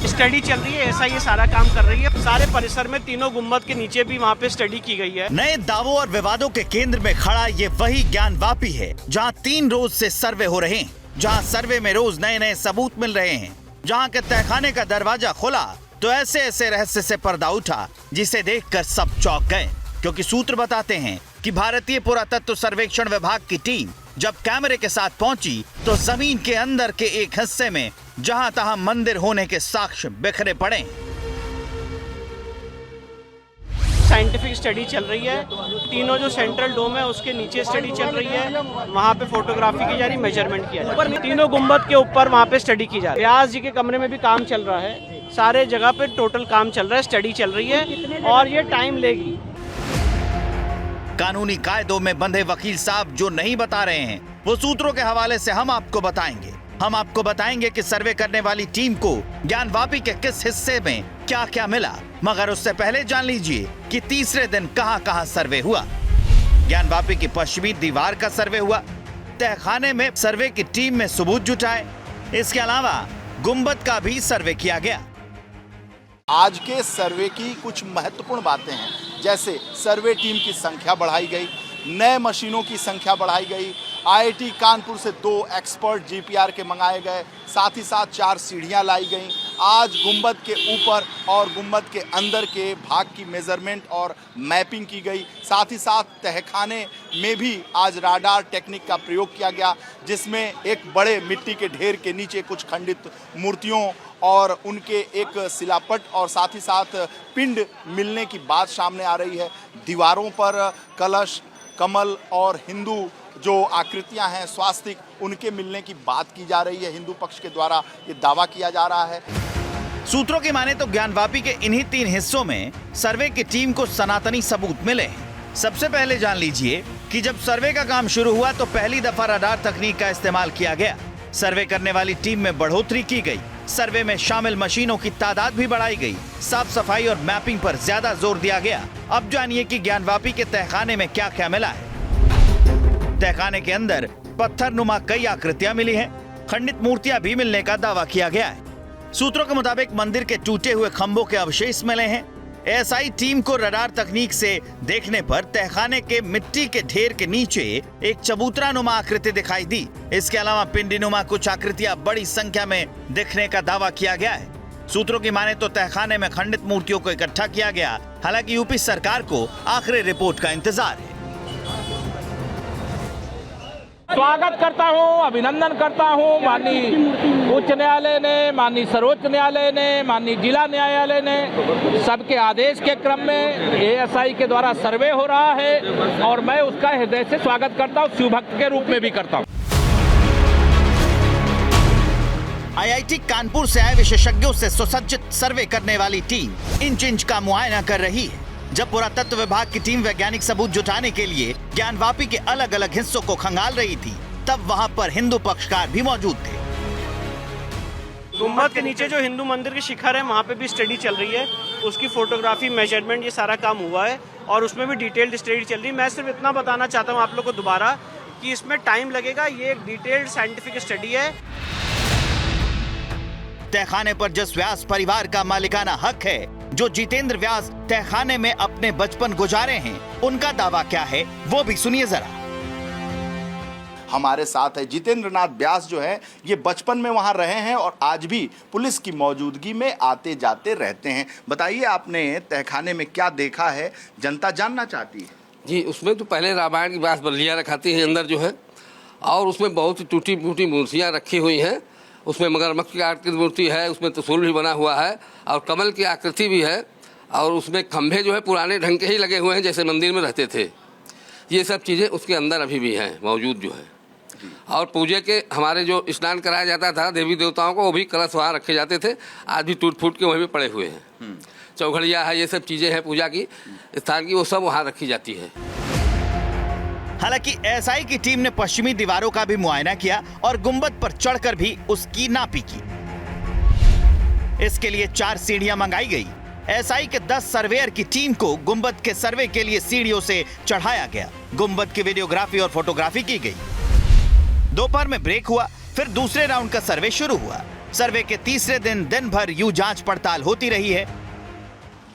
Study चल रही है, ऐसा ये सारा काम कर रही है। सारे परिसर में तीनों गुम्बद के नीचे भी वहाँ पे स्टडी की गई है। नए दावों और विवादों के केंद्र में खड़ा ये वही ज्ञानवापी है जहाँ 3 रोज से सर्वे हो रहे हैं, जहाँ सर्वे में रोज नए नए सबूत मिल रहे हैं, जहाँ के तहखाने का दरवाजा खुला तो ऐसे ऐसे रहस्य से पर्दा उठा जिसे देखकर सब चौंक गए, क्योंकि सूत्र बताते हैं कि भारतीय पुरातत्व सर्वेक्षण विभाग की टीम जब कैमरे के साथ पहुंची तो जमीन के अंदर के एक हिस्से में जहां तहां मंदिर होने के साक्ष्य बिखरे पड़े। साइंटिफिक स्टडी चल रही है, तीनों जो सेंट्रल डोम है उसके नीचे स्टडी चल रही है, वहाँ पे फोटोग्राफी की जा रही, मेजरमेंट किया जा रहा है। तीनों गुम्बद के ऊपर वहाँ पे स्टडी की जा रही है। व्यास जी के कमरे में भी काम चल रहा है, सारे जगह पे टोटल काम चल रहा है, स्टडी चल रही है और ये टाइम लेगी। कानूनी कायदों में बंधे वकील साहब जो नहीं बता रहे हैं वो सूत्रों के हवाले से हम आपको बताएंगे। हम आपको बताएंगे कि सर्वे करने वाली टीम को ज्ञानवापी के किस हिस्से में क्या क्या मिला, मगर उससे पहले जान लीजिए कि तीसरे दिन कहां कहां सर्वे हुआ। ज्ञानवापी की पश्चिमी दीवार का सर्वे हुआ, तहखाने में सर्वे की टीम में सबूत जुटाए, इसके अलावा गुंबद का भी सर्वे किया गया। आज के सर्वे की कुछ महत्वपूर्ण बातें हैं, जैसे सर्वे टीम की संख्या बढ़ाई गई, नए मशीनों की संख्या बढ़ाई गई, आईआईटी कानपुर से 2 एक्सपर्ट जीपीआर के मंगाए गए, साथ ही साथ 4 सीढ़ियां लाई गईं। आज गुंबद के ऊपर और गुंबद के अंदर के भाग की मेजरमेंट और मैपिंग की गई, साथ ही साथ तहखाने में भी आज राडार टेक्निक का प्रयोग किया गया, जिसमें एक बड़े मिट्टी के ढेर के नीचे कुछ खंडित मूर्तियों और उनके एक शिलापट और साथ ही साथ पिंड मिलने की बात सामने आ रही है। दीवारों पर कलश, कमल और हिंदू जो आकृतियां हैं, स्वास्तिक, उनके मिलने की बात की जा रही है। हिंदू पक्ष के द्वारा ये दावा किया जा रहा है। सूत्रों की माने तो ज्ञानवापी के इन्हीं 3 हिस्सों में सर्वे की टीम को सनातनी सबूत मिले हैं। सबसे पहले जान लीजिए कि जब सर्वे का काम शुरू हुआ तो पहली दफा रडार तकनीक का इस्तेमाल किया गया। सर्वे करने वाली टीम में बढ़ोतरी की गई, सर्वे में शामिल मशीनों की तादाद भी बढ़ाई गई, साफ सफाई और मैपिंग पर ज्यादा जोर दिया गया। अब जानिए कि ज्ञानवापी के तहखाने में क्या क्या मिला है। तहखाने के अंदर पत्थरनुमा कई आकृतियां मिली हैं, खंडित मूर्तियां भी मिलने का दावा किया गया है। सूत्रों के मुताबिक मंदिर के टूटे हुए खंभों के अवशेष मिले हैं। एएसआई टीम को रडार तकनीक से देखने पर तहखाने के मिट्टी के ढेर के नीचे एक चबूतरानुमा आकृति दिखाई दी। इसके अलावा पिंडीनुमा कुछ आकृतियां बड़ी संख्या में दिखने का दावा किया गया है। सूत्रों की माने तो तहखाने में खंडित मूर्तियों को इकट्ठा किया गया। हालांकि यूपी सरकार को आखिरी रिपोर्ट का इंतजार है। स्वागत करता हूं, अभिनंदन करता हूं माननीय उच्च न्यायालय ने, माननीय सर्वोच्च न्यायालय ने, माननीय जिला न्यायालय ने, सबके आदेश के क्रम में एएसआई के द्वारा सर्वे हो रहा है और मैं उसका हृदय से स्वागत करता हूं, शिवभक्त के रूप में भी करता हूं। आईआईटी कानपुर से आए विशेषज्ञों से सुसज्जित सर्वे करने वाली टीम इंच इंच का मुआयना कर रही है। जब पुरातत्व विभाग की टीम वैज्ञानिक सबूत जुटाने के लिए ज्ञानवापी के अलग अलग हिस्सों को खंगाल रही थी, तब वहां पर हिंदू पक्षकार भी मौजूद थे। गुम्बद के नीचे जो हिंदू मंदिर के शिखर है वहाँ पे भी स्टडी चल रही है, उसकी फोटोग्राफी, मेजरमेंट, ये सारा काम हुआ है और उसमें भी डिटेल्ड स्टडी चल रही है। मैं सिर्फ इतना बताना चाहता हूँ आप लोग को दोबारा कि इसमें टाइम लगेगा, ये एक डिटेल्ड साइंटिफिक स्टडी है। तहखाने पर जिस व्यास परिवार का मालिकाना हक है, जो जितेंद्र व्यास तहखाने में अपने बचपन गुजारे हैं, उनका दावा क्या है वो भी सुनिए जरा। हमारे साथ है जितेंद्र नाथ व्यास, जो है ये बचपन में वहाँ रहे हैं और आज भी पुलिस की मौजूदगी में आते जाते रहते हैं। बताइए, आपने तहखाने में क्या देखा है, जनता जानना चाहती है। जी, उसमें तो पहले रामायण की व्यास बल्लियाँ रखाती हैं अंदर जो है, और उसमें बहुत टूटी फूटी मूर्तियाँ रखी हुई हैं। उसमें मगरमच्छ की आकृति मूर्ति है, उसमें त्रिशूल भी बना हुआ है और कमल की आकृति भी है, और उसमें खंभे जो है पुराने ढंग के ही लगे हुए हैं जैसे मंदिर में रहते थे। ये सब चीज़ें उसके अंदर अभी भी हैं मौजूद जो है। और पूजे के हमारे जो स्नान कराया जाता था देवी देवताओं को, वो भी कलश वहाँ रखे जाते थे, आज भी टूट फूट के वहीं पे पड़े हुए हैं। चौघड़िया है, ये सब चीज़ें हैं पूजा की स्थान की, वो सब वहाँ रखी जाती है। हालांकि एएसआई की टीम ने पश्चिमी दीवारों का भी मुआयना किया और गुंबद पर चढ़कर भी उसकी नापी की। इसके लिए 4 सीढ़ियां मंगाई गई। एसआई के 10 सर्वेयर की टीम को गुंबद के सर्वे के लिए सीढ़ियों से चढ़ाया गया। गुंबद की वीडियोग्राफी और फोटोग्राफी की गई। दोपहर में ब्रेक हुआ, फिर दूसरे राउंड का सर्वे शुरू हुआ। सर्वे के तीसरे दिन भर यूं जांच पड़ताल होती रही है।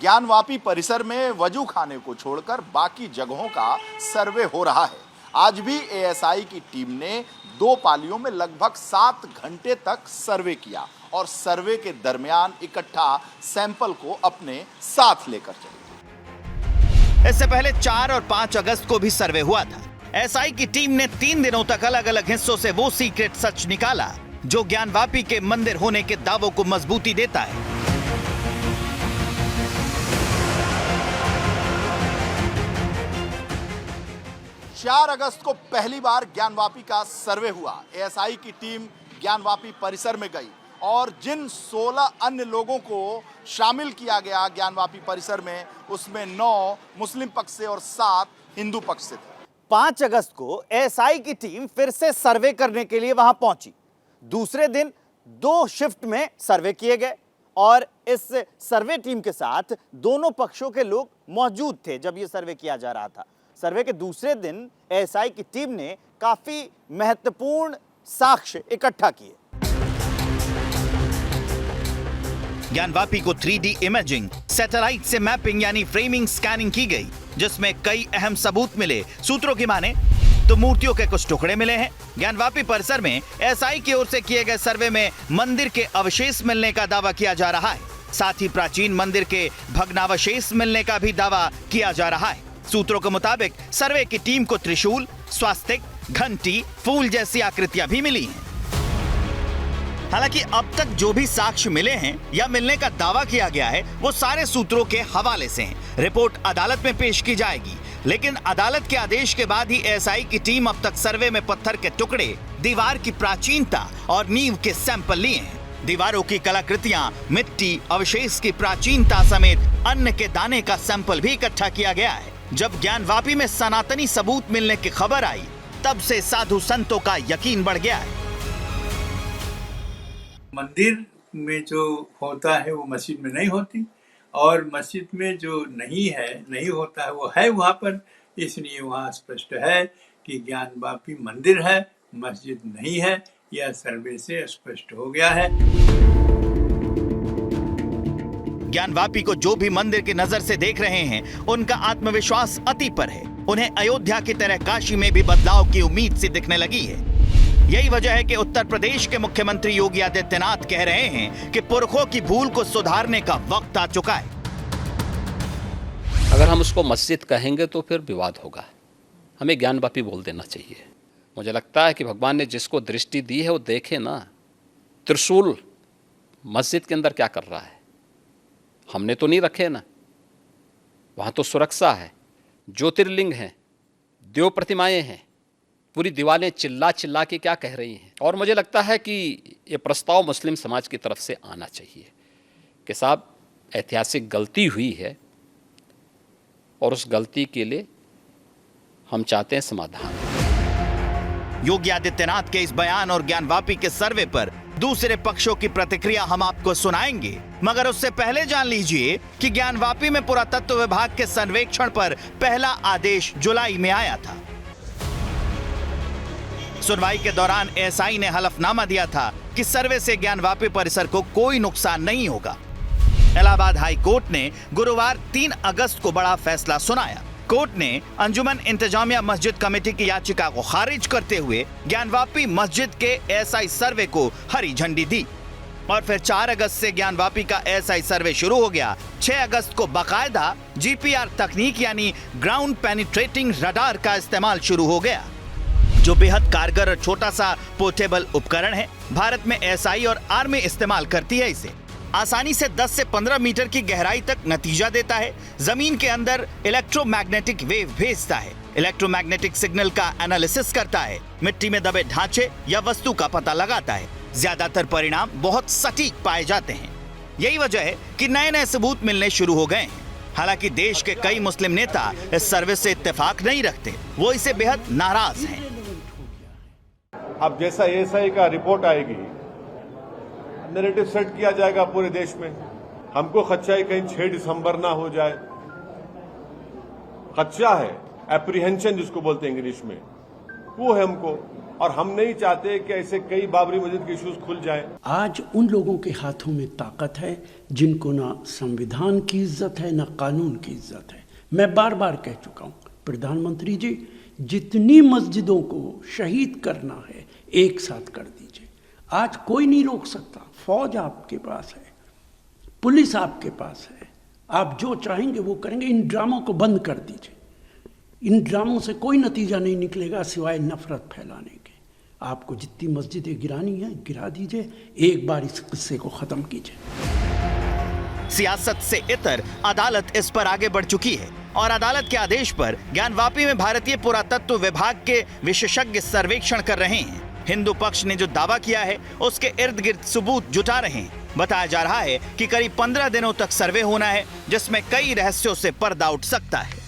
ज्ञानवापी परिसर में वजू खाने को छोड़कर बाकी जगहों का सर्वे हो रहा है। आज भी एएसआई की टीम ने 2 पालियों में लगभग 7 घंटे तक सर्वे किया और सर्वे के दरमियान इकट्ठा सैंपल को अपने साथ लेकर चले। इससे पहले 4 और 5 अगस्त को भी सर्वे हुआ था। एसआई की टीम ने 3 दिनों तक अलग अलग हिस्सों से वो सीक्रेट सच निकाला जो ज्ञानवापी के मंदिर होने के दावों को मजबूती देता है। 4 अगस्त को पहली बार ज्ञानवापी का सर्वे हुआ। एएसआई की टीम ज्ञानवापी परिसर में गई और जिन 16 अन्य लोगों को शामिल किया गया ज्ञानवापी परिसर में, उसमें 9 मुस्लिम पक्ष से और 7 हिंदू पक्ष से थे। 5 अगस्त को एएसआई की टीम फिर से सर्वे करने के लिए वहां पहुंची। दूसरे दिन 2 शिफ्ट में सर्वे किए गए और इस सर्वे टीम के साथ दोनों पक्षों के लोग मौजूद थे जब यह सर्वे किया जा रहा था। सर्वे के दूसरे दिन एएसआई की टीम ने काफी महत्वपूर्ण साक्ष्य इकट्ठा किए। ज्ञानवापी को 3D इमेजिंग, सैटेलाइट से मैपिंग यानी फ्रेमिंग स्कैनिंग की गई, जिसमें कई अहम सबूत मिले। सूत्रों की माने तो मूर्तियों के कुछ टुकड़े मिले हैं। ज्ञानवापी परिसर में एएसआई की ओर से किए गए सर्वे में मंदिर के अवशेष मिलने का दावा किया जा रहा है। साथ ही प्राचीन मंदिर के भग्नावशेष मिलने का भी दावा किया जा रहा है। सूत्रों के मुताबिक सर्वे की टीम को त्रिशूल, स्वास्तिक, घंटी, फूल जैसी आकृतियां भी मिली हैं। हालांकि अब तक जो भी साक्ष्य मिले हैं या मिलने का दावा किया गया है वो सारे सूत्रों के हवाले से हैं। रिपोर्ट अदालत में पेश की जाएगी, लेकिन अदालत के आदेश के बाद ही एएसआई की टीम अब तक सर्वे में पत्थर के टुकड़े, दीवार की प्राचीनता और नींव के सैंपल लिए हैं। दीवारों की कलाकृतियां, मिट्टी, अवशेष की प्राचीनता समेत अन्न के दाने का सैंपल भी इकट्ठा किया गया है। जब ज्ञानवापी में सनातनी सबूत मिलने की खबर आई, तब से साधु संतों का यकीन बढ़ गया है। मंदिर में जो होता है वो मस्जिद में नहीं होती, और मस्जिद में जो नहीं होता है वो है वहाँ पर। इसलिए वहाँ स्पष्ट है कि ज्ञानवापी मंदिर है, मस्जिद नहीं है। यह सर्वे से स्पष्ट हो गया है। ज्ञानवापी को जो भी मंदिर की नजर से देख रहे हैं, उनका आत्मविश्वास अति पर है। उन्हें अयोध्या की तरह काशी में भी बदलाव की उम्मीद सी दिखने लगी है। यही वजह है कि उत्तर प्रदेश के मुख्यमंत्री योगी आदित्यनाथ कह रहे हैं कि पुरखों की भूल को सुधारने का वक्त आ चुका है। अगर हम उसको मस्जिद कहेंगे तो फिर विवाद होगा। हमें ज्ञानवापी बोल देना चाहिए। मुझे लगता है कि भगवान ने जिसको दृष्टि दी है वो देखे ना। त्रिशूल मस्जिद के अंदर क्या कर रहा है? हमने तो नहीं रखे ना। वहाँ तो सुरक्षा है, ज्योतिर्लिंग हैं, देव प्रतिमाएं हैं, पूरी दीवारें चिल्ला चिल्ला के क्या कह रही हैं। और मुझे लगता है कि ये प्रस्ताव मुस्लिम समाज की तरफ से आना चाहिए कि साहब ऐतिहासिक गलती हुई है और उस गलती के लिए हम चाहते हैं समाधान। योगी आदित्यनाथ के इस बयान और ज्ञानवापी के सर्वे पर दूसरे पक्षों की प्रतिक्रिया हम आपको सुनाएंगे, मगर उससे पहले जान लीजिए कि ज्ञानवापी में पुरातत्व विभाग के सर्वेक्षण पर पहला आदेश जुलाई में आया था। सुनवाई के दौरान एएसआई ने हलफनामा दिया था कि सर्वे से ज्ञानवापी परिसर को कोई नुकसान नहीं होगा। इलाहाबाद हाई कोर्ट ने गुरुवार 3 अगस्त को बड़ा फैसला सुनाया। कोर्ट ने अंजुमन इंतजामिया मस्जिद कमेटी की याचिका को खारिज करते हुए ज्ञानवापी मस्जिद के एएसआई सर्वे को हरी झंडी दी और फिर 4 अगस्त से ज्ञानवापी का एएसआई सर्वे शुरू हो गया। 6 अगस्त को बाकायदा जीपीआर तकनीक यानी ग्राउंड पेनिट्रेटिंग रडार का इस्तेमाल शुरू हो गया, जो बेहद कारगर और छोटा सा पोर्टेबल उपकरण है। भारत में एएसआई और आर्मी इस्तेमाल करती है इसे। आसानी से 10 से 15 मीटर की गहराई तक नतीजा देता है। जमीन के अंदर इलेक्ट्रोमैग्नेटिक वेव भेजता है, इलेक्ट्रोमैग्नेटिक सिग्नल का एनालिसिस करता है, मिट्टी में दबे ढांचे या वस्तु का पता लगाता है। ज्यादातर परिणाम बहुत सटीक पाए जाते हैं। यही वजह है कि नए नए सबूत मिलने शुरू हो गए हैं। हालांकि देश के कई मुस्लिम नेता इस सर्वे से इत्तेफाक नहीं रखते, वो इसे बेहद नाराज हैं। अब जैसा एएसआई का रिपोर्ट आएगी नैरेटिव सेट किया जाएगा पूरे देश में। हमको खदशा है कहीं 6 दिसंबर ना हो जाए, खदशा है, एप्रीहेंशन जिसको बोलते हैं इंग्लिश में, वो है हमको। और हम नहीं चाहते कि ऐसे कई बाबरी मस्जिद के इश्यूज खुल जाएं। आज उन लोगों के हाथों में ताकत है जिनको ना संविधान की इज्जत है ना कानून की इज्जत है। मैं बार बार कह चुका हूँ, प्रधानमंत्री जी, जितनी मस्जिदों को शहीद करना है एक साथ कर दीजिए। आज कोई नहीं रोक सकता। फौज आपके पास है, पुलिस आपके पास है, आप जो चाहेंगे वो करेंगे। इन ड्रामों को बंद कर दीजिए। इन ड्रामों से कोई नतीजा नहीं निकलेगा सिवाय नफरत फैलाने के। आपको जितनी मस्जिदें गिरानी है गिरा दीजिए, एक बार इस किस्से को खत्म कीजिए। सियासत से इतर अदालत इस पर आगे बढ़ चुकी है और अदालत के आदेश पर ज्ञानवापी में भारतीय पुरातत्व विभाग के विशेषज्ञ सर्वेक्षण कर रहे हैं। हिंदू पक्ष ने जो दावा किया है उसके इर्द गिर्द सबूत जुटा रहे हैं। बताया जा रहा है कि करीब 15 दिनों तक सर्वे होना है, जिसमें कई रहस्यों से पर्दा उठ सकता है।